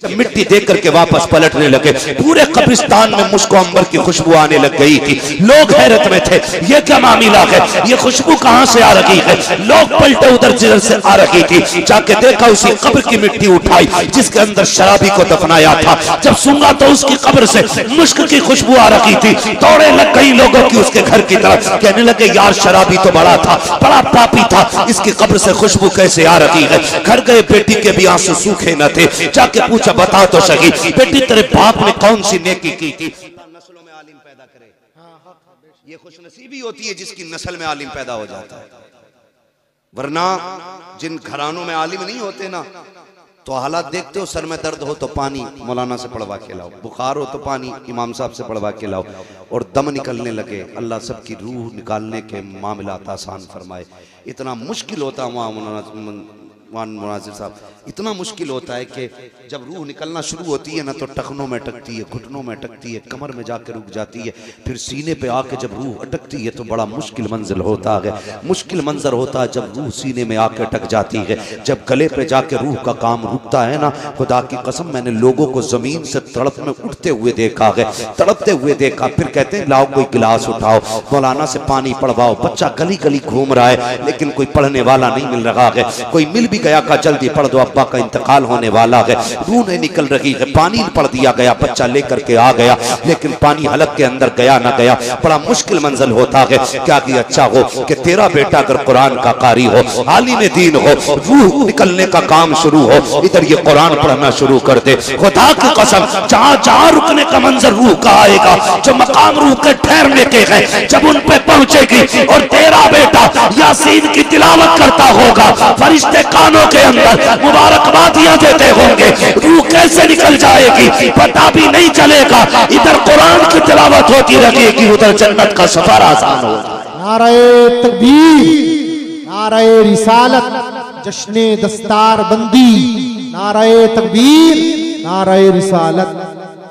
जब मिट्टी देख करके वापस पलटने लगे, पूरे कब्रिस्तान में मुश्को अंबर की खुशबू आने लग गई थी। लोग हैरत में थे, ये क्या मामला है, ये खुशबू कहां से आ रही है। लोग पलटे उधर जिधर से आ रही थी। जाके देखा उसी कब्र की मिट्टी उठाई जिसके अंदर शराबी को दफनाया था। जब सूंघा तो उसकी कब्र से मुश्क की खुशबू आ रही थी। दौड़े लग गई लोगों की उसके घर की तरफ, कहने लगे यार शराबी तो बड़ा था, बड़ा पापी था, इसकी कब्र से खुशबू कैसे आ रही है। घर गए, बेटी के भी आंसू सूखे न थे। जाके पूछा बता तो सही बेटी तेरे बाप ने कौन सी नेकी की थी। नस्लों में आलिम पैदा करे, ये खुशनसीबी होती है जिसकी नस्ल में आलिम पैदा हो जाता है। वरना जिन घरानों में आलिम नहीं होते ना, तो हालात देखते हो, सर में दर्द हो तो पानी मौलाना से पढ़वा के लाओ, बुखार हो तो पानी इमाम साहब से पढ़वा के लाओ, और दम निकलने लगे, अल्लाह सबकी रूह निकालने के मामलात आसान फरमाए। इतना मुश्किल होता है वहाँ मुनाजिर साहब, इतना मुश्किल होता है कि जब रूह निकलना शुरू होती है ना, तो टखनों में अटकती है, घुटनों में अटकती है, कमर में जाकर रुक जाती है, फिर सीने पे आके जब रूह अटकती है तो बड़ा मुश्किल मंजर होता है। मुश्किल मंजर होता है जब रूह सीने में आके अटक जाती है। जब गले पे जाके रूह का काम रुकता है ना, खुदा की कसम मैंने लोगों को जमीन से तड़प में उठते हुए देखा है, तड़पते हुए देखा। फिर कहते हैं लाओ कोई गिलास उठाओ, मौलाना से पानी पढ़वाओ। बच्चा गली गली घूम रहा है लेकिन कोई पढ़ने वाला नहीं मिल रहा है। कोई मिल भी गया का जल्दी पढ़ दो, अब्बा का इंतकाल होने वाला है, रूह नहीं निकल रही है। पानी पढ़ दिया गया, बच्चा लेकर के आ गया, लेकिन पानी हलक के अंदर गया ना गया। बड़ा मुश्किल मंजिल होता है। क्या कि अच्छा हो कि तेरा बेटा अगर कुरान का कारी हो, आलिम दीन हो, रूह निकलने का काम शुरू हो, इधर ये कुरान पढ़ना शुरू कर दे। खुदा की कसम जहां जहां रुकने का मंजर रूह का आएगा, जो मकाम रूह के ठहरने के हैं, जब उन पे पहुंचेगी और तेरा बेटा यासीन की तिलावत करता होगा, फरिश्ते कानों के अंदर मुबारकबादियां देते होंगे, रूह कैसे निकल जाएगी पता भी नहीं चलेगा। इधर कुरान की तिलावत होती रहेगी, उधर जन्नत का सफर आसान होगा। नाराए तकबीर, नाराए रिसालत, जश्ने दस्तार बंदी, नाराए तकबीर, नाराए रिसालत।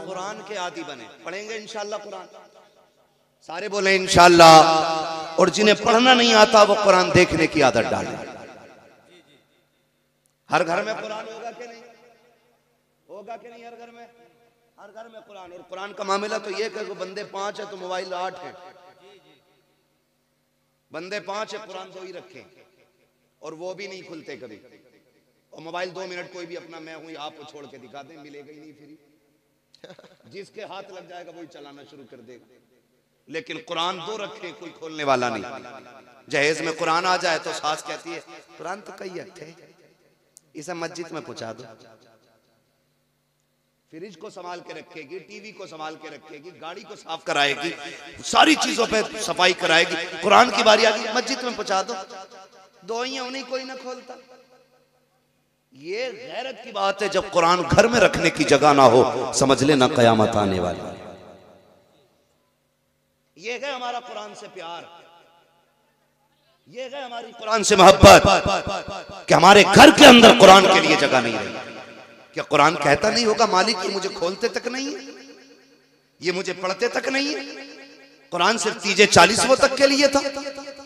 कुरान के आदी बने, पढ़ेंगे इंशाअल्लाह कुरान, सारे बोले इंशाअल्लाह। और जिन्हें पढ़ना नहीं आता वो कुरान देखने की आदत डाले। हर घर में कुरान होगा कि नहीं, होगा कि नहीं हर घर में, हर घर में कुरान। और कुरान का मामला तो ये कि बंदे 5 है तो मोबाइल 8 है, बंदे 5 है कुरान 2 ही रखे, और वो भी नहीं खुलते कभी। और मोबाइल 2 मिनट कोई भी अपना मैं हूं आपको छोड़ के दिखा दे, मिलेगा ही नहीं फ्री। जिसके हाथ लग जाएगा वही चलाना शुरू कर देगा। लेकिन कुरान 2 रखे, कोई खोलने वाला नहीं। जहेज में कुरान आ जाए तो सास कहती है कुरान तो कई अट्ठे, इसे मस्जिद में पहुंचा दो। फ्रिज को संभाल के रखेगी, टीवी को संभाल के रखेगी, गाड़ी को साफ कराएगी, सारी चीजों पे सफाई कराएगी। कुरान की बारी आ गई, मस्जिद में पहुंचा दो, 2 ही उन्हीं कोई ना खोलता। ये गैरत की बात है। जब कुरान घर में रखने की जगह ना हो, समझ लेना कयामत आने वाली है। ये है हमारा कुरान से प्यार, ये है हमारी कुरान से मोहब्बत, कि हमारे घर के अंदर कुरान के लिए जगह नहीं रही। क्या कुरान कहता नहीं होगा मालिक ये मुझे खोलते तक नहीं है, ये मुझे पढ़ते तक नहीं है। कुरान सिर्फ 40 तक के लिए था।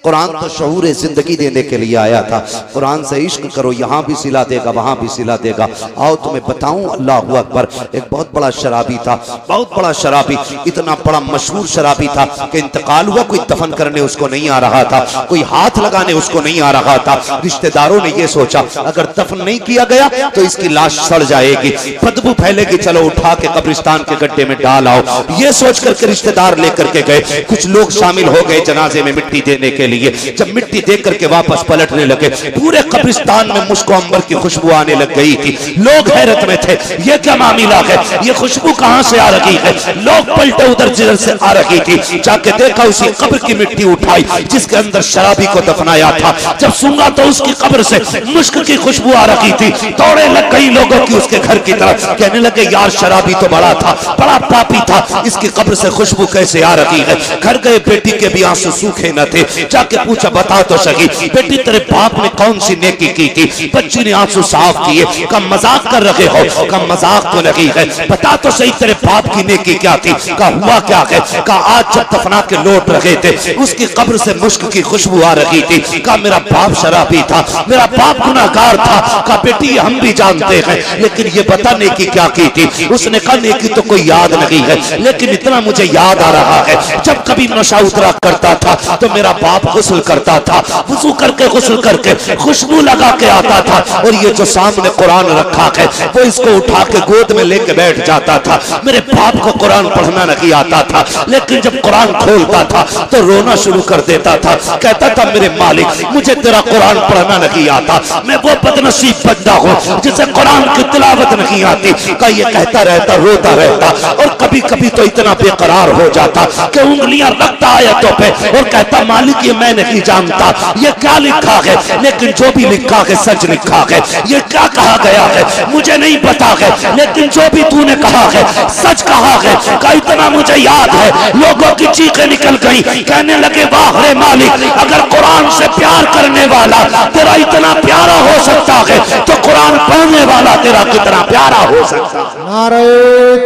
कुरान तो शऊर जिंदगी देने के लिए आया था। कुरान से इश्क करो, यहाँ भी सिला देगा, वहां भी सिला देगा। आओ तुम्हें बताऊं, अल्लाह अकबर। एक बहुत बड़ा शराबी था, बहुत बड़ा शराबी, इतना बड़ा मशहूर शराबी था कि इंतकाल हुआ, कोई दफन करने उसको नहीं आ रहा था, कोई हाथ लगाने उसको नहीं आ रहा था। रिश्तेदारों ने यह सोचा अगर दफन नहीं किया गया तो इसकी लाश सड़ जाएगी, बदबू फैलेगी, चलो उठा के कब्रिस्तान के गड्ढे में डाल आओ। ये सोच करके रिश्तेदार लेकर के गए। कुछ लोग शामिल हो गए जनाजे में मिट्टी देने के लिए। जब मिट्टी देख करके वापस पलटने लगे, पूरे कब्रिस्तान में मुश्को अंबर की खुशबू आने लग गई थी। लोग हैरत में थे, ये क्या मामला है, ये खुशबू कहां से आ रही है। लोग पलटे उधर जिधर से आ रही थी। जाके देखा उसी कब्र की मिट्टी उठाई जिसके अंदर शराबी को दफनाया था। जब सूंघा तो उसकी कब्र से मुश्क की खुशबू आ रही थी। दौड़े लग गई लोगों की उसके घर की तरफ, कहने लगे यार शराबी तो बड़ा था, बड़ा पापी था, इसकी कब्र से खुशबू कैसे आ रही है। घर गए, बेटी के भी आंसू सूखे न थे। जाके पूछा बता तो सही बेटी तेरे बाप ने कौन सी नेकी की थी। बच्ची ने आंसू साफ किए, कहा मजाक कर रहे हो, कहा मजाक तो नहीं है, बता तो सही तेरे बाप की नेकी क्या थी। कहा हुआ क्या है, कहा आज जब दफना के लौट रहे थे उसकी कब्र से मुश्क की खुशबू आ रही थी। कहा मेरा बाप शराबी था, मेरा बाप गुनाहगार था। कहा बेटी हम भी जानते हैं लेकिन ये बता नेकी क्या की थी। उसने कहा नेकी तो कोई याद नहीं है लेकिन इतना मुझे याद आ रहा है जब कभी नशा उतरा करता था तो मेरा बाप गुस्ल करता था, वुजू करके गुस्ल करके खुशबू लगा के आता था और ये जो सामने कुरान रखा है वो इसको उठा के गोद में लेके बैठ जाता था। मेरे बाप को कुरान पढ़ना नहीं आता था लेकिन जब कुरान खोलता था तो रोना शुरू कर देता था, कहता था मेरे मालिक मुझे तेरा कुरान पढ़ना नहीं आता, मैं वो बदनसीब बंदा हूँ जिसे कुरान की तिलावत नहीं आती। का ये कहता रहता रोता रहता और कभी कभी तो इतना बेकरार हो जाता कि उंगलियां रखता आयतों पे और कहता मालिक ये मैं नहीं जानता ये क्या लिखा है, लेकिन जो भी लिखा है सच लिखा है। ये क्या कहा गया है मुझे नहीं पता है लेकिन जो भी तूने कहा है सच कहा है। का इतना मुझे याद है लोगों की चीखें निकल गई, कहने लगे वाह रे मालिक अगर कुरान से प्यार करने वाला तेरा इतना प्यारा हो सकता है तो कुरान पढ़ने वाला तेरा कितना प्यारा हो सकता है। नारे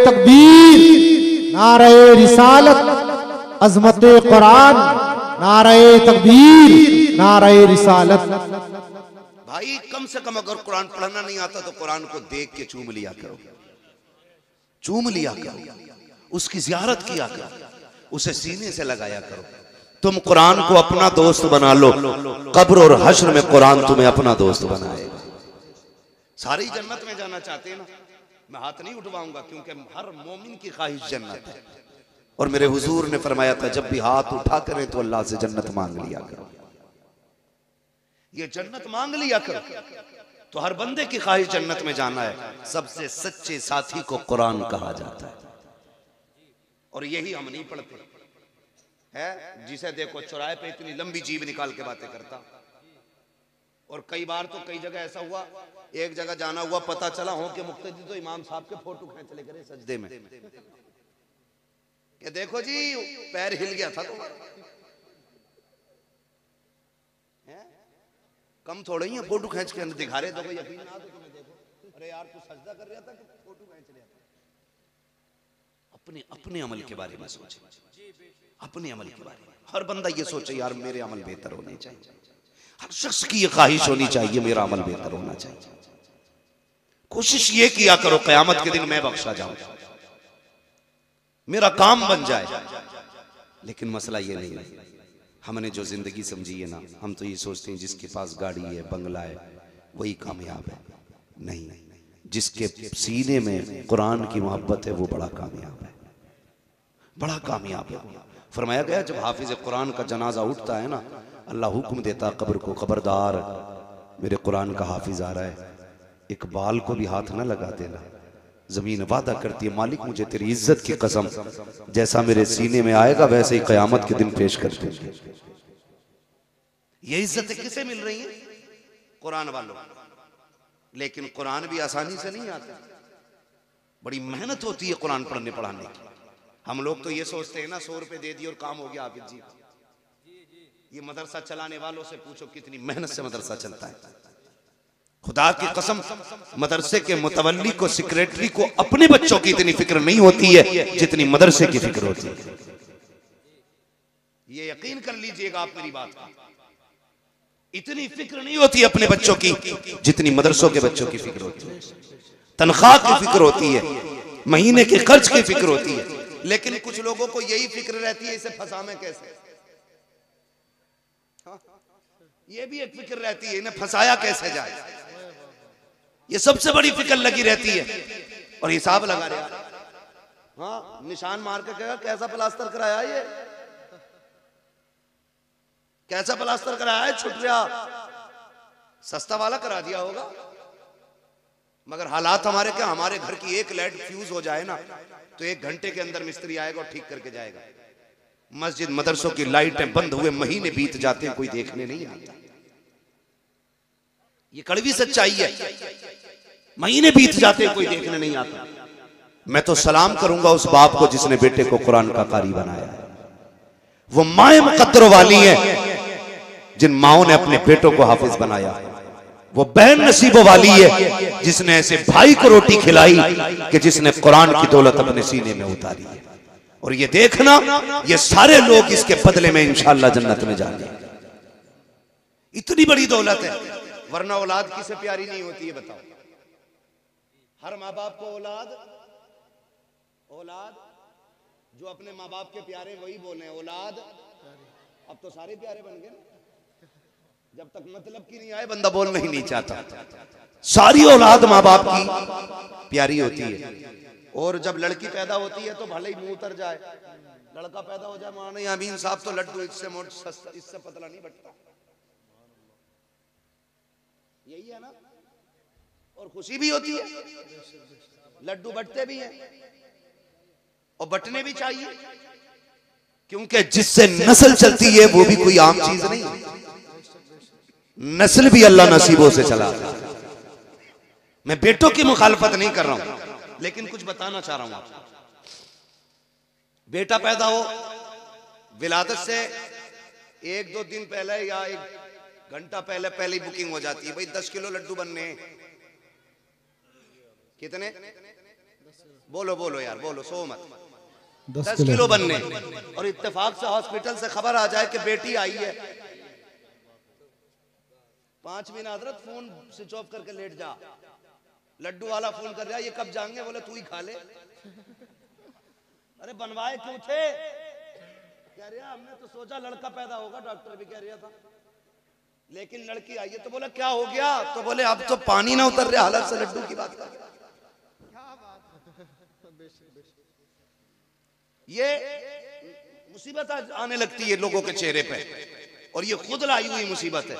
तकबीर, नारे रिसालत, अजमत कुरान, नारे तकबीर, नारे रिसालत। भाई कम से कम अगर कुरान पढ़ना नहीं आता तो कुरान को देख के चूम लिया करो, चूम लिया करो, उसकी जियारत किया करो, उसे सीने से लगाया करो। तुम कुरान को अपना दोस्त बना लो, कब्र और हश्र में कुरान तुम्हें अपना दोस्त बनाएगा। सारी जन्नत में जाना चाहते हैं ना, मैं हाथ नहीं उठवाऊंगा क्योंकि हर मोमिन की ख्वाहिश जन्नत है। और मेरे हुजूर ने फरमाया था जब भी हाथ उठा करें तो अल्लाह से जन्नत मांग लिया करो, ये जन्नत मांग लिया करो। तो हर बंदे की ख्वाहिश जन्नत में जाना है। सबसे सच्चे साथी को कुरान कहा जाता है और यही हम नहीं पढ़ते है। जिसे देखो चौराहे पे इतनी लंबी जीभ निकाल के बातें करता। और कई बार तो कई जगह ऐसा हुआ, एक जगह जाना हुआ पता चला हो कि मुक्तदी तो इमाम साहब के फोटो खींच ले करे सजदे में कि देखो जी पैर हिल गया था तुम्हारा, कम थोड़े ही है फोटो खींच के दिखा रहे, देखो यकीन ना तो तुम्हें देखो अरे यार तू सजदा कर रहा था कि फोटो खींच रहा था। अपने अपने अमल के बारे में सोचे, अपने अमल के बारे में हर बंदा ये सोचे यार मेरे अमल बेहतर होने चाहिए। हर शख्स की ये ख्वाहिश होनी चाहिए मेरा अमल बेहतर होना चाहिए। कोशिश ये किया करो क़यामत के दिन मैं बख्शा जाऊं, मेरा काम बन जाए। लेकिन मसला ये नहीं है, हमने जो जिंदगी समझी है ना, हम तो ये सोचते हैं जिसके पास गाड़ी है बंगला है वही कामयाब है। नहीं, जिसके सीने में कुरान की मोहब्बत है वो बड़ा कामयाब है, बड़ा कामयाब है। फरमाया गया जब हाफिज कुरान का जनाजा उठता है ना, अल्लाह हुक्म देता कब्र को, खबरदार मेरे कुरान का हाफिज आ रहा है, एक बाल को भी हाथ ना लगा देना। जमीन वादा करती है मालिक मुझे तेरी इज्जत की कसम जैसा मेरे सीने में आएगा वैसे ही कयामत के दिन पेश कर देंगे। ये इज्जत किसे मिल रही है? कुरान वालों। लेकिन कुरान भी आसानी से नहीं आता, बड़ी मेहनत होती है कुरान पढ़ने पढ़ाने की। हम लोग तो ये सोचते हैं ना 100 रुपए दे दिए और काम हो गया हाफिज जी। ये मदरसा चलाने वालों से पूछो कितनी मेहनत से मदरसा चलता है। खुदा की कसम मदरसे के मुतवल्ली को, सेक्रेटरी को अपने बच्चों की इतनी फिक्र नहीं होती है जितनी मदरसे की फिक्र होती है। ये यकीन कर लीजिएगा आप मेरी बात का, इतनी फिक्र नहीं होती अपने बच्चों की जितनी मदरसों के बच्चों की फिक्र होती है। तनख्वाह की फिक्र होती है, महीने के खर्च की फिक्र होती है। लेकिन कुछ लोगों को यही फिक्र रहती है इसे फंसावे कैसे, ये भी एक फिक्र रहती है इन्हें फंसाया कैसे जाए, ये सबसे बड़ी फिक्र लगी रहती है। और हिसाब लगा रहे, हाँ निशान मार के कहेगा कैसा प्लास्टर कराया, ये कैसा प्लास्टर कराया है, छुट गया, सस्ता वाला करा दिया होगा। मगर हालात हमारे क्या, हमारे घर की एक लाइट फ्यूज हो जाए ना तो 1 घंटे के अंदर मिस्त्री आएगा और ठीक करके जाएगा। मस्जिद मदरसों की लाइटें बंद हुए महीने बीत जाते हैं, कोई देखने नहीं आता। ये कड़वी सच्चाई है, महीने बीत जाते हैं कोई देखने नहीं आता। मैं तो सलाम करूंगा उस बाप को जिसने बेटे को कुरान का कारी बनाया है। वो माए मुकद्दर वाली है जिन माओं ने अपने बेटों को हाफिज बनाया। वो बहन नसीबों वाली है जिसने ऐसे भाई को रोटी खिलाई कि जिसने कुरान की दौलत अपने सीने में उतारी है। और ये देखना, ये सारे लोग इसके बदले में इंशाअल्लाह जन्नत में जाएंगे। इतनी बड़ी दौलत है, वरना औलाद किसे प्यारी नहीं होती है बताओ? हर माँ बाप को औलाद जो अपने माँ बाप के प्यारे वही बोले औलाद। अब तो सारे प्यारे बन गए ना, जब तक मतलब की नहीं आए बंदा बोलना ही नहीं चाहता। सारी औलाद माँ बाप की प्यारी होती है। और जब लड़की पैदा होती है तो भले ही मुंह उतर जाए, लड़का पैदा हो जाए मानो अमीन साहब तो लड्डू इससे मोट इससे पतला नहीं बटता, यही है ना। और खुशी भी होती है, लड्डू बटते भी हैं और बटने भी चाहिए, क्योंकि जिससे नस्ल चलती है वो भी कोई आम चीज नहीं, नस्ल भी अल्लाह नसीबों से चला। मैं बेटों की मुखालफत नहीं कर रहा हूं, लेकिन कुछ बताना चाह रहा हूं आपको। बेटा पैदा हो, विलादत से 1-2 दिन पहले या 1 घंटा पहले ही बुकिंग हो जाती है, भाई 10 किलो लड्डू बनने। कितने? बोलो यार, बोलो, सो मत। 10 किलो बनने। और इत्तेफाक से हॉस्पिटल से खबर आ जाए कि बेटी आई है, 5 मिनट हजरत फोन स्विच ऑफ करके लेट जा। लड्डू वाला फोन कर रहा है, ये कब जाएंगे? बोले तू ही खा ले। अरे बनवाए क्यों थे? कह रहा हमने तो सोचा लड़का पैदा होगा, डॉक्टर भी कह रहा था, लेकिन लड़की आई है। तो बोला क्या हो गया? तो बोले अब तो पानी ना उतर रहा हालत से लड्डू की बात कर। ये मुसीबत आने लगती है लोगों के चेहरे पे, और ये खुद लाई हुई मुसीबत है।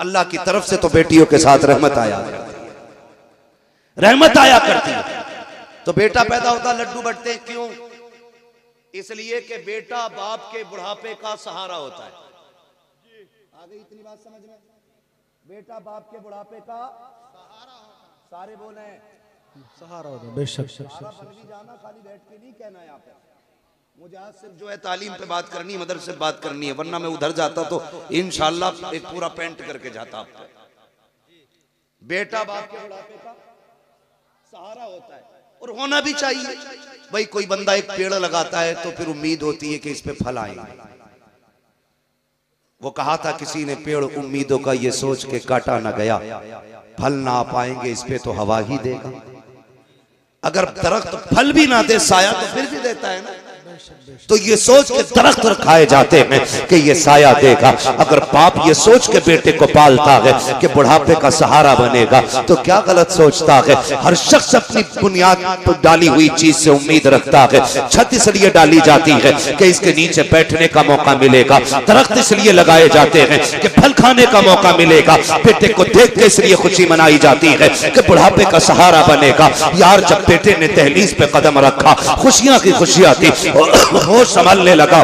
अल्लाह की तरफ से तो बेटियों के साथ रहमत आया करती है। तो बेटा पैदा होता, लड्डू बटते क्यों? इसलिए कि बेटा बाप के बुढ़ापे का सहारा होता है। आ गई इतनी बात समझ में? बेटा बाप के बुढ़ापे का सहारा, सारे बोले सहारा होता है। बेशक जाना खाली बैठ के नहीं कहना है। यहाँ पे मुझे आज सिर्फ जो है तालीम पे बात करनी है, मदरसे से बात करनी है, वरना मैं उधर जाता तो इंशाल्लाह एक पूरा पेंट करके जाता आपको। बेटा बाप के बुढ़ापे का सहारा होता है, और होना भी चाहिए। भाई कोई बंदा एक पेड़ लगाता है तो फिर उम्मीद होती है कि इस पे फल आएंगे। वो कहा था किसी ने, पेड़ उम्मीदों का ये सोच के काटा ना गया, फल ना पाएंगे इस पे तो हवा ही देगा। अगर दरख्त फल भी ना दे, साया तो फिर भी देता है ना। तो ये सोच के दरख्त खाए जाते हैं कि ये साया देगा। अगर बाप ये सोच के बेटे को पालता है कि बुढ़ापे का सहारा बनेगा, तो क्या गलत सोचता है। हर शख्स अपनी बुनियाद पर डाली हुई चीज से उम्मीद रखता है। छत इसलिए डाली जाती है कि इसके नीचे बैठने का मौका मिलेगा, दरख्त इसलिए लगाए जाते हैं कि फल खाने का मौका मिलेगा, बेटे को देख के इसलिए खुशी मनाई जाती है कि बुढ़ापे का सहारा बनेगा। यार जब बेटे ने दहलीज पे कदम रखा, खुशियां की खुशियां थी, होश संभालने लगा,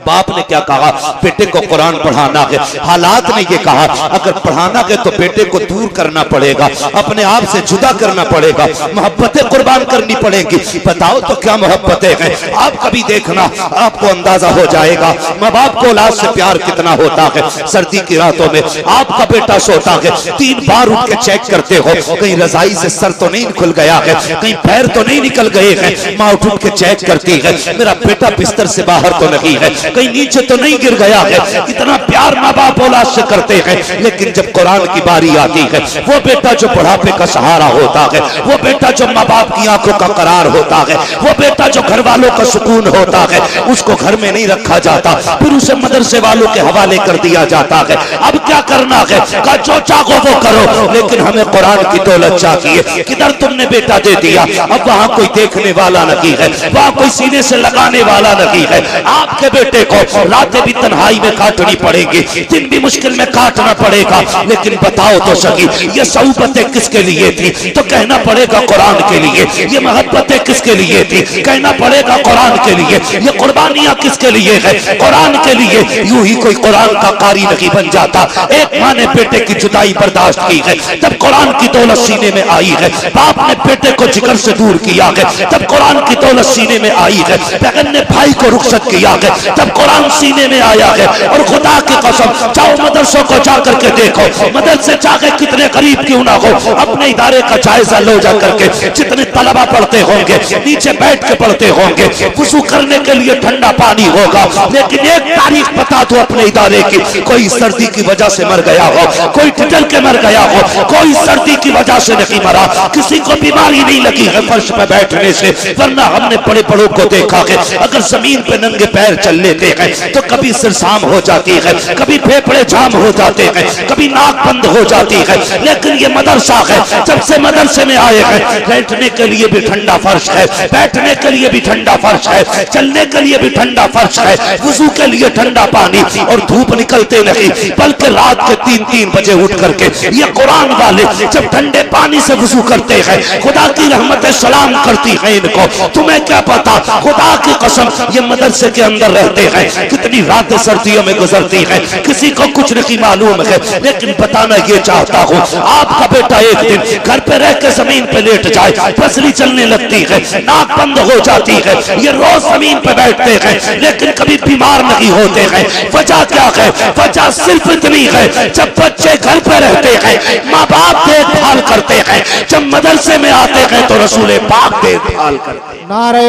बाप ने क्या कहा? बेटे को कुरान पढ़ाना है। हालात ने ये कहा अगर पढ़ाना है तो बेटे को दूर करना पड़ेगा, अपने आप से जुदा करना पड़ेगा, मोहब्बतें कुर्बान करनी पड़ेंगी। बताओ तो क्या मोहब्बतें हैं? आप कभी देखना, आपको अंदाजा हो जाएगा माँ बाप को औलाद से प्यार कितना होता है। सर्दी की रातों में आपका बेटा सोता है, 3 बार उठ के चेक करते हो कहीं रजाई से सर तो नहीं खुल गया है, कहीं पैर तो नहीं निकल गए हैं। माँ उठ के चेक करती है मेरा बेटा बिस्तर से बाहर तो नहीं है, कहीं नीचे तो नहीं गिर गया है। इतना प्यार माँ बाप औलाद से करते हैं। लेकिन जब कुरान की बारी आती है, वो बेटा जो बुढ़ापे का सहारा होता है, वो बेटा जो माँ बाप की आंखों का करार होता है, वो बेटा जो घर वालों का सुकून होता है, उसको घर में नहीं रखा जाता, फिर उसे मदरसे वालों के हवाले कर दिया जाता है। अब क्या करना है? का जो चाहो वो करो, लेकिन हमें कुरान की दौलत चाहिए। किधर तुमने बेटा दे दिया, अब वहां कोई देखने वाला नहीं है, वहां कोई सीने से लगाने वाला नहीं है। आपके बेटे को रातें भी तन्हाई में काटनी पड़ेगी, दिन भी मुश्किल में काटना पड़ेगा। लेकिन बताओ तो सही, ये सोबतें किसके लिए थी? तो कहना पड़ेगा कुरान के लिए। ये मोहब्बतें किसके लिए थी? कहना पड़ेगा कुरान के लिए। ये कुर्बानियां किसके लिए है? कुरान के लिए। यूं ही कोई कुरान का कारी नहीं बन जाता। एक माँ ने बेटे की जुदाई बर्दाश्त की है, तब कुरान की दौलत सीने में आई है। बाप ने बेटे को जिगर से दूर किया है, तब कुरान की दौलत सीने में आई है। बहन ने भाई को रुखसत किया है, जब कुरान सीने में आया है। और खुदा की कसम जाओ मदरसों को जाकर के देखो, मदरसे चाहे कितने गरीब क्यों ना हो, अपने इदारे का जायजा लो जा करके। जितने तलबा पढ़ते होंगे नीचे बैठ के पढ़ते होंगे, वुजू करने के लिए ठंडा पानी होगा, लेकिन एक तारीख बता दो अपने इदारे की, कोई सर्दी की वजह से मर गया हो, कोई ठिठर के मर गया हो, कोई सर्दी की वजह से नहीं मरा, किसी को बीमारी नहीं लगी है फर्श पे बैठने से। वरना हमने बड़े बड़ों को देखा है, अगर जमीन पे नंगे पैर चल लेते हैं तो कभी सिरसाम हो जाती है, कभी फेफड़े जाम हो जाते हैं, कभी नाक बंद हो जाती है। लेकिन ये मदरसा है, जब से मदरसे में आए हैं, बैठने के लिए भी ठंडा फर्श है, बैठने के लिए भी ठंडा फर्श है, चलने के लिए भी ठंडा फर्श है, वुजू के लिए ठंडा पानी, और धूप निकलते नहीं बल्कि रात के 3-3 बजे उठ करके ये कुरान वाले जब ठंडे पानी से वुजू करते हैं, खुदा की रहमतें सलाम करती हैं इनको। तुम्हें क्या पता, खुदा की कसम ये मदरसे के अंदर रहते हैं, कितनी रातें सर्दियों में गुजरती हैं, किसी को कुछ नहीं मालूम है। लेकिन बताना ये चाहता हूँ, आपका बेटा एक दिन घर पे रह के जमीन पे लेट जाए, पसली चलने लगती है, नाक बंद हो जाती है, ये रोज जमीन पे बैठते हैं लेकिन कभी बीमार नहीं होते हैं। वजह क्या है? वजह सिर्फ इतनी है, जब बच्चे घर पे रहते हैं माँ बाप देखभाल करते हैं, जब मदरसे में आते हैं तो रसूल पाक देखभाल करते हैं। नारे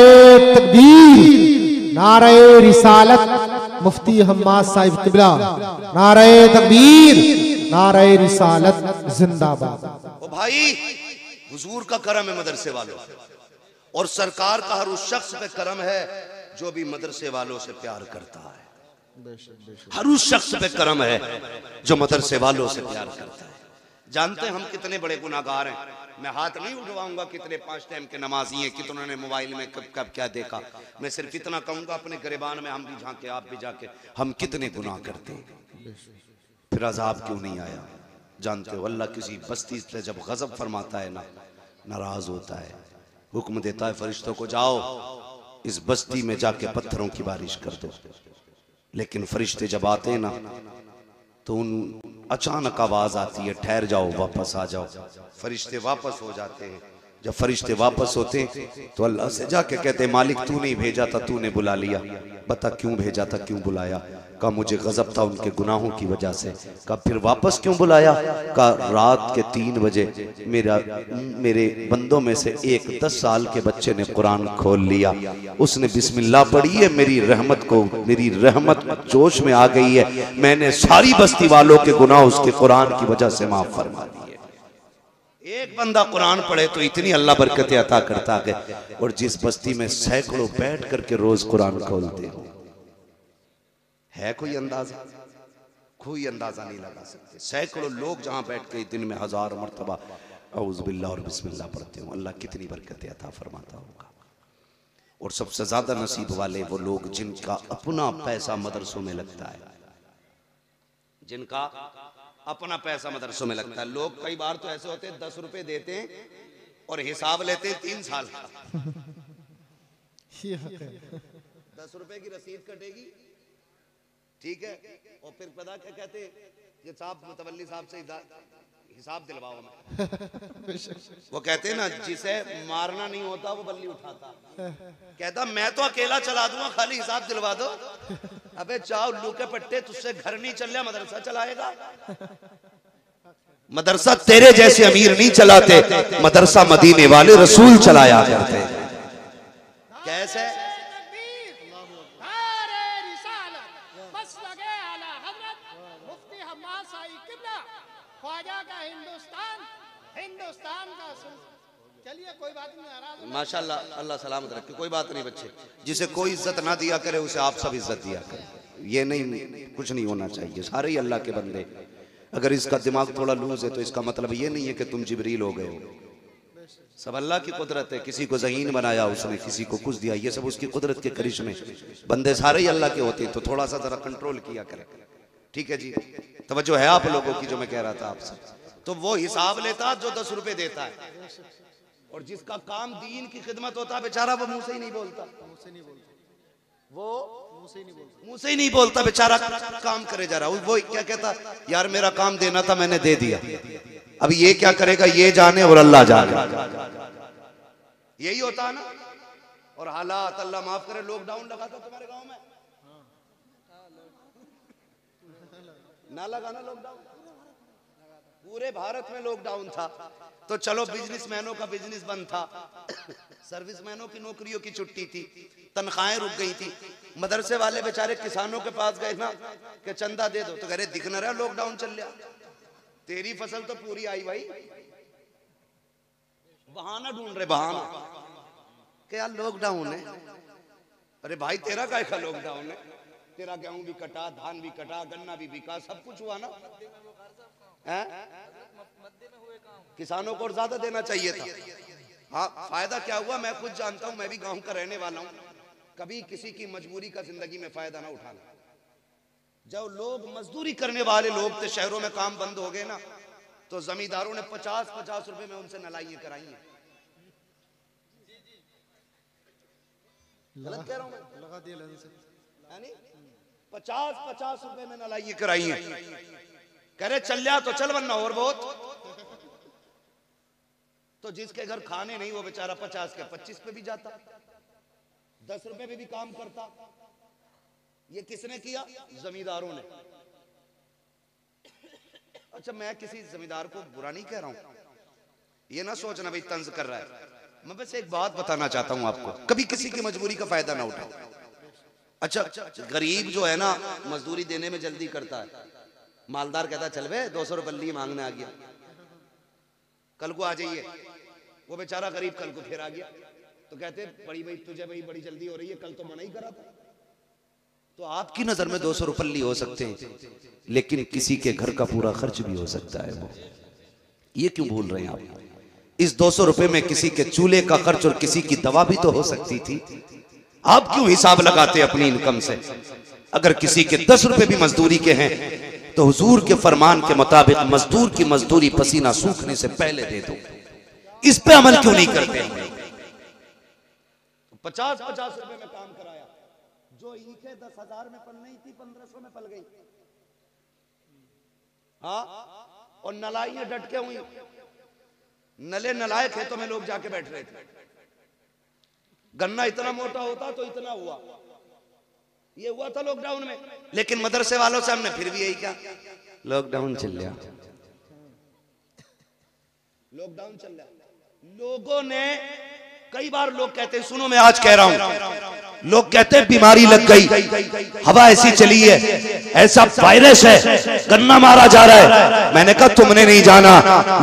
तकबीर, नारे रिसालत, मुफ्ती हम्माद साहिब किबला, नारे तकबीर, नारे रिसालत जिंदाबाद। ओ भाई, हुजूर का करम है मदरसे वालों, और सरकार का हर उस शख्स पे करम है जो भी मदरसे वालों से प्यार करता है। हर उस शख्स पे करम है जो मदरसे वालों से प्यार करता है। जानते हैं हम कितने बड़े गुनाहगार हैं, मैं हाथ नहीं उठवाऊंगा कितने 5 टाइम के नमाजी हैं, कितनों ने मोबाइल में कब कब क्या देखा। मैं सिर्फ इतना कहूंगा अपने गिरबान में हम भी झांके, आप भी जाके, हम कितने गुनाह करते हैं, फिर अजाब क्यों नहीं आया। जानते हो अल्लाह किसी बस्ती से जब गजब फरमाता है ना, नाराज होता है, हुक्म देता है फरिश्तों को जाओ इस बस्ती में जाके पत्थरों की बारिश कर दो। लेकिन फरिश्ते जब आते हैं ना तो उन अचानक आवाज आती है ठहर जाओ वापस आ जाओ। फरिश्ते वापस हो जाते हैं। जब फरिश्ते वापस होते तो अल्लाह से जाके कहते मालिक तू नहीं भेजा था, तूने बुला लिया, बता क्यों भेजा था, क्यों बुलाया। कहा मुझे गजब था उनके गुनाहों की वजह से। कहा फिर वापस क्यों बुलाया। कहा रात के 3 बजे मेरे बंदों में से एक 10 साल के बच्चे ने कुरान खोल लिया, उसने बिस्मिल्लाह पढ़ी है, मेरी रहमत जोश में आ गई है, मैंने सारी बस्ती वालों के गुनाह उसके कुरान की वजह से माफ फरमा दिए। एक बंदा कुरान पढ़े तो इतनी अल्लाह बरकतें अता करता है। और जिस बस्ती में सैकड़ों बैठ करके रोज कुरान खोलते हो, है कोई अंदाजा? कोई अंदाजा नहीं लगा सकते। सैकड़ों लोग जहां बैठ के दिन में 1000 मरतबा औज़ु बिल्लाह और बिस्मिल्लाह पढ़ते हो, अल्लाह कितनी बरकतें अता फरमाता होगा। और सबसे ज्यादा नसीब वाले वो लोग जिनका अपना पैसा मदरसों में लगता है, जिनका अपना पैसा मदरसों में लगता है। लोग कई बार तो ऐसे होते हैं 10 रुपए देते हैं और हिसाब लेते हैं 3 साल का। 10 रुपए की रसीद कटेगी, ठीक है, और फिर पता क्या कहते हैं, ये साहब मुतवल्ली साहब से हिसाब दिलवाओ हमें। वो कहते हैं ना जिसे मारना नहीं होता वो बल्ली उठाता। कहता मैं तो अकेला चला दूंगा, खाली हिसाब दिलवा दो। अबे चाओ उल्लू के पट्टे, तुझसे घर नहीं चल रहा, मदरसा चलाएगा। मदरसा तेरे जैसे अमीर नहीं चलाते, मदरसा मदीने वाले रसूल चलाया करते। कैसे? चलिए कोई बात नहीं, माशाल्लाह, अल्लाह सलामत रखे। कोई बात नहीं बच्चे, जिसे कोई इज्जत ना दिया करे उसे आप सब इज्जत दिया करें। ये नहीं, कुछ नहीं होना चाहिए, सारे ही अल्लाह के बंदे। अगर इसका दिमाग थोड़ा लूज है तो इसका मतलब ये नहीं है कि तुम जिब्रील हो गए हो। सब अल्लाह की कुदरत है। किसी को ज़हीन बनाया उसने, किसी को कुछ दिया, ये सब उसकी कुदरत के करिश्मे। बंदे सारे ही अल्लाह के होते हैं, तो थोड़ा सा जरा कंट्रोल किया करें। ठीक है जी, तवज्जो है आप लोगों की जो मैं कह रहा था आपसे। तो वो हिसाब लेता जो 10 रुपए देता है, और जिसका काम दीन की खिदमत होता है बेचारा वो मुंह से ही नहीं बोलता, वो मुंह से ही नहीं बोलता, बेचारा काम करे जा रहा। वो क्या कहता, यार मेरा काम देना था मैंने दे दिया, अब ये क्या करेगा ये जाने और अल्लाह जाने। यही होता है ना। और हालात अल्लाह माफ करे लॉकडाउन लगा था तुम्हारे गांव में, ना लगा ना लॉकडाउन, पूरे भारत में लॉकडाउन था। तो चलो बिजनेसमैनों का बिजनेस बंद था, सर्विसमैनों की नौकरियों की छुट्टी थी, तनख्वाहें रुक गई थी। मदरसे वाले बेचारे किसानों के पास गए ना कि चंदा दे दो, तो कह रहे दिख न रहा लॉकडाउन चल रहा, तेरी फसल तो पूरी आई भाई, बहाना ढूंढ रहे, बहाना कि यार लॉकडाउन है। अरे भाई तेरा काय का लॉकडाउन है, तेरा गेहूं भी कटा, धान भी कटा, गन्ना भी बिका, सब कुछ हुआ ना। किसानों को और ज्यादा देना चाहिए था। हाँ फायदा क्या हुआ मैं खुद जानता हूं, मैं भी गांव का रहने वाला हूं। कभी किसी की मजबूरी का जिंदगी में फायदा ना उठाना। जब लोग मजदूरी करने वाले लोग थे, शहरों में काम बंद हो गए ना, तो जमींदारों ने 50-50 रुपए में उनसे नलाइयां कराई हैं। गलत कह रहा हूं मैं? लगा दिया 50-50 रुपए में नलाइयां कराई हैं। कह रहे चल जा तो चल, वरना और बहुत। तो जिसके घर खाने नहीं वो बेचारा 50 के 25 पे भी जाता, 10 रुपए पे भी काम करता। ये किसने किया? जमींदारों ने। अच्छा मैं किसी जमींदार को बुरा नहीं कह रहा हूं, ये ना सोचना भाई तंज कर रहा है। मैं बस एक बात बताना चाहता हूं आपको, कभी किसी की मजबूरी का फायदा ना उठाओ। अच्छा गरीब जो है ना मजदूरी देने में जल्दी करता है, मालदार कहता चल बे 200 रुपये मांगने आ गया, कल को आ जाइए। वो बेचारा गरीब कल को फिर आ गया, तो कहते बड़ी भाई तुझे भाई बड़ी जल्दी हो रही है, कल तो मना ही करा था। तो आपकी नजर में 200 रुपये हो सकते हैं, लेकिन किसी के घर का पूरा खर्च भी हो सकता है। वो ये क्यों भूल रहे हैं आप? इस 200 रुपए में किसी के चूल्हे का खर्च और किसी की दवा भी तो हो सकती थी। आप क्यों हिसाब लगाते अपनी इनकम से? अगर किसी के 10 रुपए भी मजदूरी के हैं तो हुजूर के फरमान के मुताबिक मजदूर की मजदूरी पसीना सूखने से पहले दे दो। इस पे अमल क्यों नहीं करते? 50-50 रुपए में काम कराया, जो ईंटें 10,000 में पल नहीं थी 1500 में पल गई। हाँ और नलाइयां डट के हुई, नले नलाए खेतों में लोग जाके बैठ रहे थे। गन्ना इतना मोटा होता तो इतना हुआ, ये हुआ था लॉकडाउन में। लेकिन मदरसे वालों से हमने फिर भी यही क्या, लॉकडाउन चल रहा, लॉकडाउन चल रहा। लोगों ने कई बार लोग कहते हैं, सुनो मैं आज कह रहा हूं, लोग कहते हैं बीमारी लग गई, हवा ऐसी चली है, ऐसा वायरस है, गन्ना मारा जा रहा है। मैंने कहा तुमने नहीं जाना,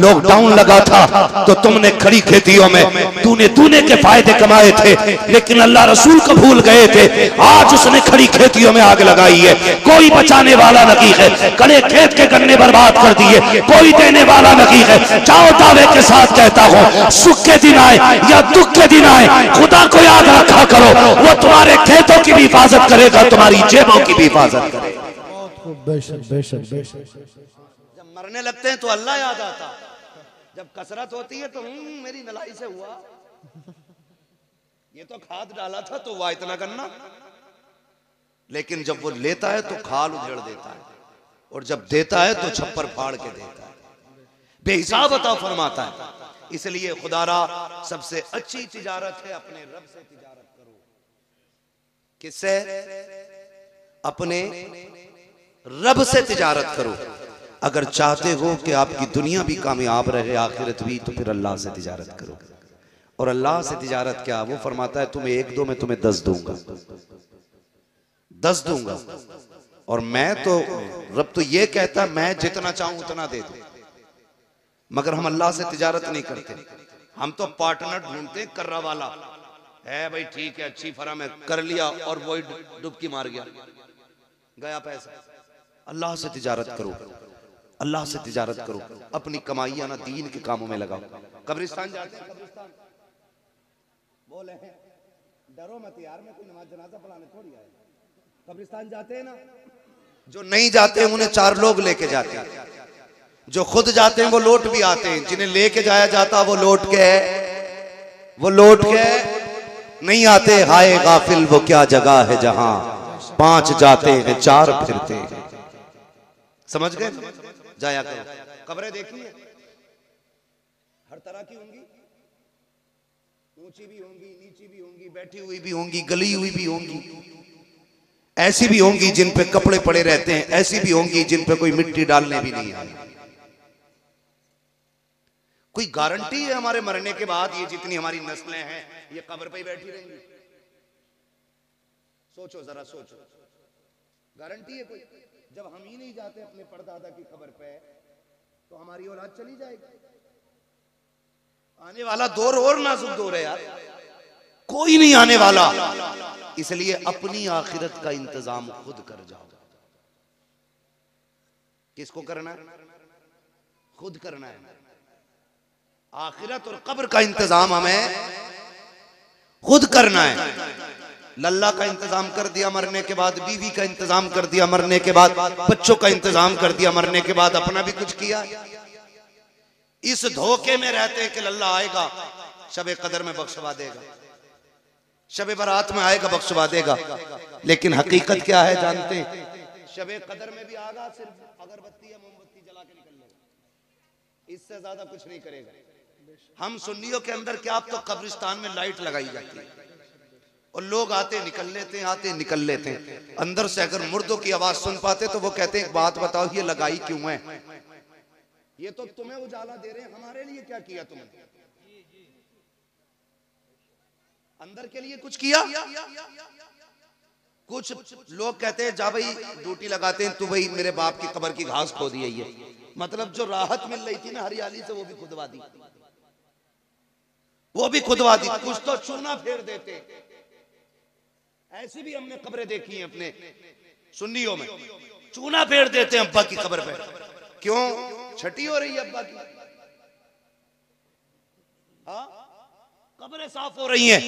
लॉकडाउन लगा था तो तुमने खड़ी खेतियों में तूने के फायदे कमाए थे, लेकिन अल्लाह रसूल को भूल गए थे। आज उसने खड़ी खेतियों में आग लगाई है, कोई बचाने वाला नहीं है। खड़े खेत के गन्ने बर्बाद कर दिए, कोई देने वाला नहीं है। जाओ दावे के साथ कहता हूं, सुख के दिन आए या दुख के दिन आए, खुदा को याद रखा करो, वो तुम्हारे खेतों की भी हिफाजत करेगा, तुम्हारी जेबों की भी हिफाजत करेगा। बेशक बेशक बेशक। जब मरने लगते हैं तो अल्लाह याद आता, जब कसरत होती है तो मेरी नलाई से हुआ, ये तो खाद डाला था तो हुआ इतना गन्ना। लेकिन जब वो लेता है तो खाल उधेड़ देता है, और जब देता है तो छप्पर फाड़ के देता है, बेहिसाब अता फरमाता है। इसलिए खुदारा सबसे अच्छी तिजारत है अपने रब से तिजारत करो। किससे? अपने रब से तिजारत करो। अगर चाहते हो कि आपकी दुनिया भी कामयाब रहे, आखिरत भी, तो फिर अल्लाह से तिजारत करो। और अल्लाह से तिजारत क्या? वो फरमाता है तुम्हें 1 दो में तुम्हें 10 दूंगा, 10 दूंगा। और मैं तो रब तो ये कहता मैं जितना चाहूं उतना दे दूं, मगर हम अल्लाह से तिजारत नहीं करते। हम तो पार्टनर ढूंढते, कर्रा वाला है भाई, ठीक है अच्छी फर्म है, कर लिया और वही डुबकी मार गया पैसा। अल्लाह से तिजारत करो, अल्लाह से तिजारत करो, अपनी कमाइयां ना दीन के कामों में लगाओ। कब्रिस्तान जाते हैं, कब्रिस्तान बोले हैं डरो मत यार, मैं कोई नमाज जनाजा पढ़ाने थोड़ी आया। कब्रिस्तान जाते हैं ना, जो नहीं जाते हैं उन्हें 4 लोग लेके जाते हैं, जो खुद जाते हैं वो लौट भी आते हैं, जिन्हें लेके जाया जाता वो लौट के नहीं आते। हाय गाफिल वो क्या जगह है जहां 5 जाते हैं 4 फिरते हैं। समझ गए? जाया करो। कब्रें देखी है, हर तरह की होंगी, ऊंची भी होंगी, नीची भी होंगी, बैठी हुई भी होंगी, गली हुई भी होंगी, ऐसी भी होंगी जिन पे कपड़े पड़े रहते हैं, ऐसी भी होंगी जिन पे कोई मिट्टी डालने भी नहीं आई। कोई गारंटी है हमारे मरने के बाद ये जितनी हमारी नस्लें हैं ये कब्र पे ही बैठी रहेंगी? सोचो जरा, सोचो, गारंटी है कोई? जब हम ही नहीं जाते अपने परदादा की कब्र पे तो हमारी औलाद चली जाएगी। आने वाला दौर और नाजुक दौर है यार, कोई नहीं आने वाला, इसलिए अपनी आखिरत का इंतजाम खुद कर जाओ। किसको करना है? खुद करना है। आखिरत और कब्र का इंतजाम हमें खुद करना है। लल्ला का इंतजाम कर दिया मरने के बाद, बीवी का इंतजाम कर दिया मरने के बाद, बच्चों का इंतजाम कर दिया मरने के बाद, अपना भी कुछ किया? इस धोखे में रहते हैं कि लल्ला आएगा शबे कदर में बख्शवा देगा, शबे बरात में आएगा बख्शवा देगा, लेकिन हकीकत क्या है जानते हैं? शबे कदर में भी आगा सिर्फ अगरबत्ती या मोमबत्ती जला के निकल लेगा, इससे ज्यादा कुछ नहीं करेगा। हम सुन्नियों के अंदर क्या, अब तो कब्रिस्तान में लाइट लगाई जाती है और लोग आते निकल लेते हैं, आते निकल लेते हैं। अंदर से अगर मुर्दों की आवाज सुन पाते तो वो कहते हैं एक बात बताओ, ये लगाई क्यों है? ये तो तुम्हें उजाला दे रहे हैं, हमारे लिए क्या किया तुमने? अंदर के लिए कुछ किया? कुछ लोग कहते हैं जा भाई ड्यूटी लगाते हैं, तू भाई मेरे बाप की कब्र की घास खो दी है, ये मतलब जो राहत मिल रही थी ना हरियाली से वो भी खुदवा दी, वो भी खुदवा दी। कुछ तो चूना फेर देते, ऐसी भी हमने कब्रें देखी हैं अपने सुन्नियों में, चूना फेर देते हैं अब्बा की कब्र पे। क्यों? छठी हो रही है अब्बा की, हाँ कब्रें साफ हो रही हैं,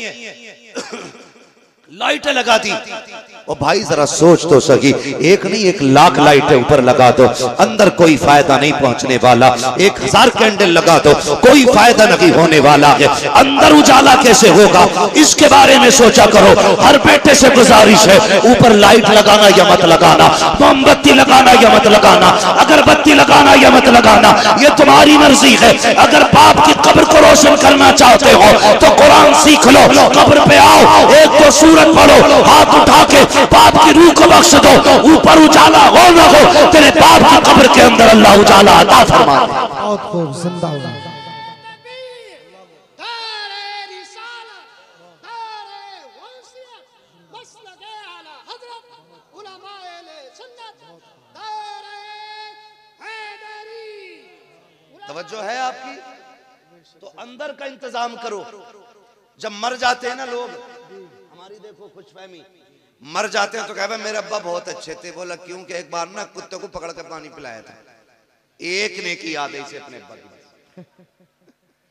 लाइटें लगा दी। और भाई जरा सोच तो सकी, एक नहीं 1 लाख लाइटें ऊपर लगा दो, अंदर कोई फायदा नहीं पहुंचने वाला। 1000 कैंडल लगा दो, कोई फायदा नहीं होने वाला है। अंदर उजाला कैसे होगा इसके बारे में सोचा करो। हर बेटे से गुजारिश है, ऊपर लाइट लगाना या मत लगाना, मोमबत्ती लगाना या मत लगाना, अगरबत्ती लगाना या मत लगाना, ये तुम्हारी मर्जी है। अगर बाप की कब्र को रोशन करना चाहते हो तो कुरान सीख लो, कब्र पे आओ, एक तो सूरत पढ़ो, हाथ उठा के बाप की रूह को बख्श दो। ऊपर उजाला हो ना हो, तेरे बाप की कब्र के अंदर अल्लाह उजाला अता फरमा दे। बहुत खूब, जिंदाबाद। तवज्जो है आपकी? तो अंदर का इंतजाम करो। जब मर जाते हैं ना लोग, हमारी देखो खुशफहमी, मर जाते हैं तो कह मेरे अब्बा बहुत अच्छे थे। बोला क्यों? कि एक बार ना कुत्ते को पकड़ कर पानी पिलाया था। एक ने की याद है इसे अपने अब्बा की,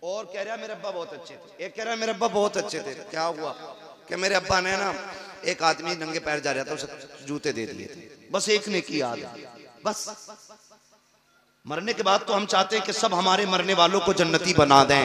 और कह रहा मेरे अब्बा बहुत अच्छे थे। एक कह रहा मेरे अब्बा बहुत अच्छे थे। क्या हुआ? कि मेरे अब्बा ने ना, एक आदमी नंगे पैर जा रहा था, उसे जूते दे दिए थे। बस एक ने की याद है। बस मरने के बाद तो हम चाहते हैं कि सब हमारे मरने वालों को जन्नती बना दें,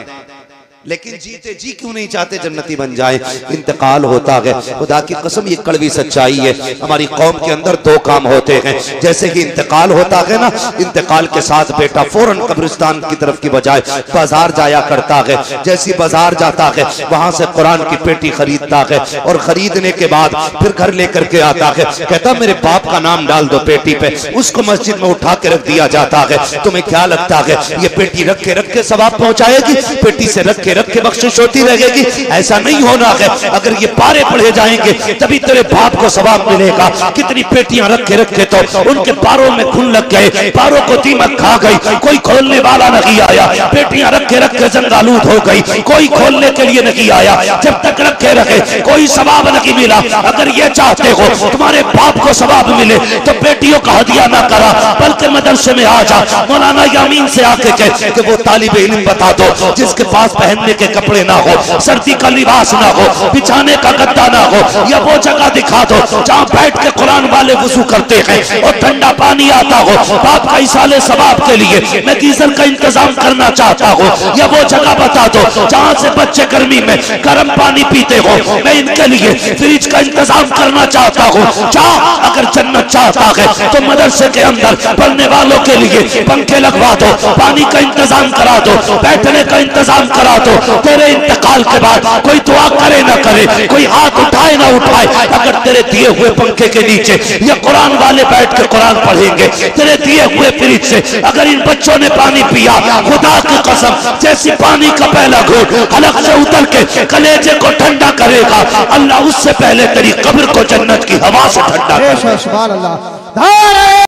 लेकिन जीते जी क्यों नहीं चाहते जन्नती बन जाए? इंतकाल होता है, खुदा की कसम ये कड़वी सच्चाई है। हमारी कौम के अंदर 2 काम होते हैं। जैसे कि इंतकाल होता है ना, इंतकाल के साथ बेटा फौरन कब्रिस्तान की तरफ की बजाय बाजार जाया करता है। जैसी बाजार जाता है वहां से कुरान की पेटी खरीदता है, और खरीदने के बाद फिर घर लेकर के आता है। कहता मेरे बाप का नाम डाल दो पेटी पे, उसको मस्जिद में उठा के रख दिया जाता है। तुम्हें क्या लगता है ये पेटी रख के सवाब पहुंचाएगी? पेटी से रख के बख्शिश होती रहेगी? ऐसा नहीं होना है। अगर ये पारे पढ़े जाएंगे तभी तेरे बाप को सवाब मिलेगा। कितनी पेटियां रख के तो उनके पारों में खून लग गए, पारों को दीमक खा गई, कोई खोलने वाला नहीं आया। पेटियां रख के जंगालूद हो गई, कोई खोलने के लिए नहीं आया। जब तक रखे रखे कोई सवाब नहीं मिला। अगर ये चाहते हो तुम्हारे बाप को सवाब मिले तो बेटियों का हदिया ना करा, बल्कि मदरसे में आ जा, मौलाना यामीन से आके कह कि वो तालिब इल्म बता दो जिसके पास पहनने के कपड़े ना हो, सर्दी का लिबास ना हो, बिछाने का गद्दा ना हो, या वो जगह दिखा दो जहां बैठ के कुरान वाले वुजू करते हैं और ठंडा पानी आता हो। बाप का इसाले सवाब के लिए मैं गीजर का इंतजाम करना चाहता हूँ, या वो जगह बता दो जहां से बच्चे गर्मी में गर्म पानी पीते हो। मैं इनके लिए फ्रिज का इंतजाम करना चाहता हूँ। अगर जन्नत चाहता है तो मदरसे के अंदर पढ़ने वालों के लिए पंखे लगवा दो, पानी का इंतजाम करा दो, बैठने का इंतजाम करा दो, तेरे इंतकाल के बाद कोई दुआ करे ना करे, कोई हाथ उठाए ना उठाए, अगर तेरे दिए हुए पंखे के नीचे ये कुरान वाले बैठ के कुरान पढ़ेंगे, तेरे दिए हुए फ्रिज से अगर इन बच्चों ने पानी पिया, खुदा की कसम जैसी पानी का पहला घूंट हलक से उतर के कलेजे को ठंडा करेगा, अल्लाह उससे पहले तेरी कब्र को जन्नत की हवा से ठंडा करेगा। सुभान अल्लाह।